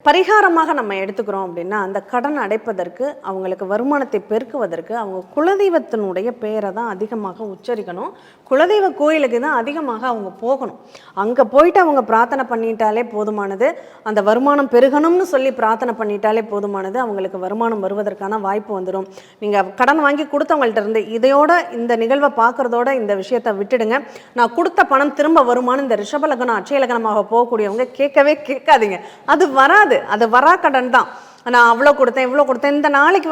பரிகாரமாக நம்ம எடுத்துக்கிறோம் அப்படின்னா, அந்த கடன் அடைப்பதற்கு, அவங்களுக்கு வருமானத்தை பெருக்குவதற்கு, அவங்க குலதெய்வத்தினுடைய பெயரை தான் அதிகமாக உச்சரிக்கணும். குலதெய்வ கோயிலுக்கு தான் அதிகமாக அவங்க போகணும். அங்கே போயிட்டு அவங்க பிரார்த்தனை பண்ணிட்டாலே போதுமானது. அந்த வருமானம் பெருகணும்னு சொல்லி பிரார்த்தனை பண்ணிட்டாலே போதுமானது. அவங்களுக்கு வருமானம் வருவதற்கான வாய்ப்பு வந்துடும். நீங்கள் கடன் வாங்கி கொடுத்தவங்கள்ட்ட இருந்து இதையோட இந்த நிகழ்வை பார்க்குறதோட இந்த விஷயத்தை விட்டுடுங்க. நான் கொடுத்த பணம் திரும்ப வருமானம் இந்த ரிஷபலக்னம் அட்சய லக்னமாக போகக்கூடியவங்க கேட்கவே கேட்காதீங்க. அது வராது. அது வரா கடன் தான். நான் அவ்வளோ கொடுத்தேன் இவ்வளோ கொடுத்தேன் இந்த நாளைக்கு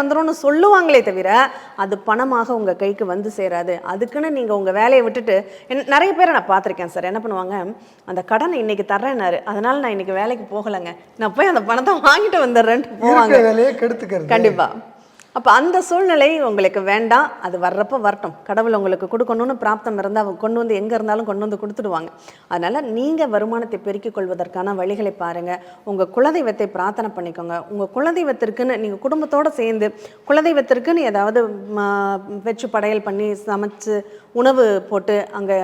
வந்துடும் சொல்லுவாங்களே தவிர அது பணமாக உங்கள் கைக்கு வந்து சேராது. அதுக்குன்னு நீங்கள் உங்கள் வேலையை விட்டுட்டு நிறைய பேரை நான் பார்த்துருக்கேன் சார். என்ன பண்ணுவாங்க, அந்த கடனை இன்னைக்கு தர்றேன்னாரு, அதனால நான் இன்னைக்கு வேலைக்கு போகலைங்க, நான் போய் அந்த பணத்தை வாங்கிட்டு வந்துடுறேன்ட்டு போவாங்க. வேலையை கெடுத்துக்கிறது. கண்டிப்பாக. அப்போ அந்த சூழ்நிலை உங்களுக்கு வேண்டாம். அது வர்றப்போ வரட்டும். கடவுள் உங்களுக்கு கொடுக்கணும்னு பிராப்தம் இருந்தால் அவங்க கொண்டு வந்து எங்கே இருந்தாலும் கொண்டு வந்து கொடுத்துடுவாங்க. அதனால் நீங்கள் வருமானத்தை பெருக்கிக் கொள்வதற்கான வழிகளை பாருங்கள். உங்கள் குலதெய்வத்தை பிரார்த்தனை பண்ணிக்கோங்க. உங்கள் குலதெய்வத்திற்குன்னு நீங்கள் குடும்பத்தோடு சேர்ந்து குலதெய்வத்திற்குன்னு ஏதாவது வச்சு படையல் பண்ணி சமைச்சு உணவு போட்டு அங்கே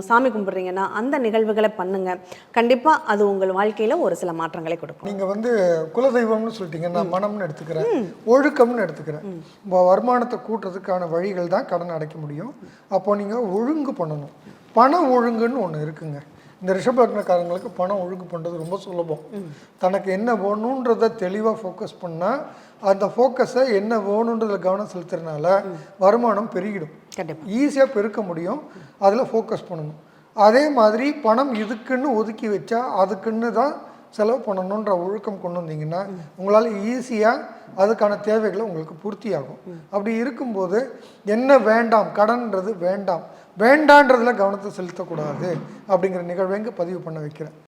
சாமி கும்பிட்றீங்கன்னா அந்த நிகழ்வுகளை பண்ணுங்கள். கண்டிப்பாக அது உங்கள் வாழ்க்கையில் ஒரு சில மாற்றங்களை கொடுக்கும். நீங்கள் குலதெய்வம்னு சொல்லிட்டீங்க, நான் மனம்னு எடுத்துக்கிறேன், ஒழுக்கம்னு எடுத்துக்கிறேன். வருமானத்தை கூட்டுறதுக்கான வழிகள் தான் கடன் அடைக்க முடியும். அப்போ நீங்கள் ஒழுங்கு பண்ணணும். பண ஒழுங்குன்னு ஒன்று இருக்குங்க. இந்த ரிஷபலக்னக்காரங்களுக்கு பணம் ஒழுங்கு பண்ணுறது ரொம்ப சுலபம். தனக்கு என்ன வேணுன்றதை தெளிவாக ஃபோக்கஸ் பண்ணால் அந்த ஃபோக்கஸை என்ன வேணுன்றதில் கவனம் செலுத்துறதுனால வருமானம் பெருகிடும். ஈஸியாக பெருக்க முடியும். அதில் ஃபோக்கஸ் பண்ணணும். அதே மாதிரி பணம் இதுக்குன்னு ஒதுக்கி வச்சா அதுக்குன்னு தான் செலவு பண்ணணுன்ற ஒழுக்கம் கொண்டு வந்தீங்கன்னா உங்களால் ஈஸியாக அதுக்கான தேவைகளை உங்களுக்கு பூர்த்தி ஆகும். அப்படி இருக்கும்போது என்ன வேண்டாம், கடன்ன்றது வேண்டாம், வேண்டான்றதில் கவனத்தை செலுத்தக்கூடாது அப்படிங்கிற நிகழ்வை இங்கே பதிவு பண்ண வைக்கிறேன்.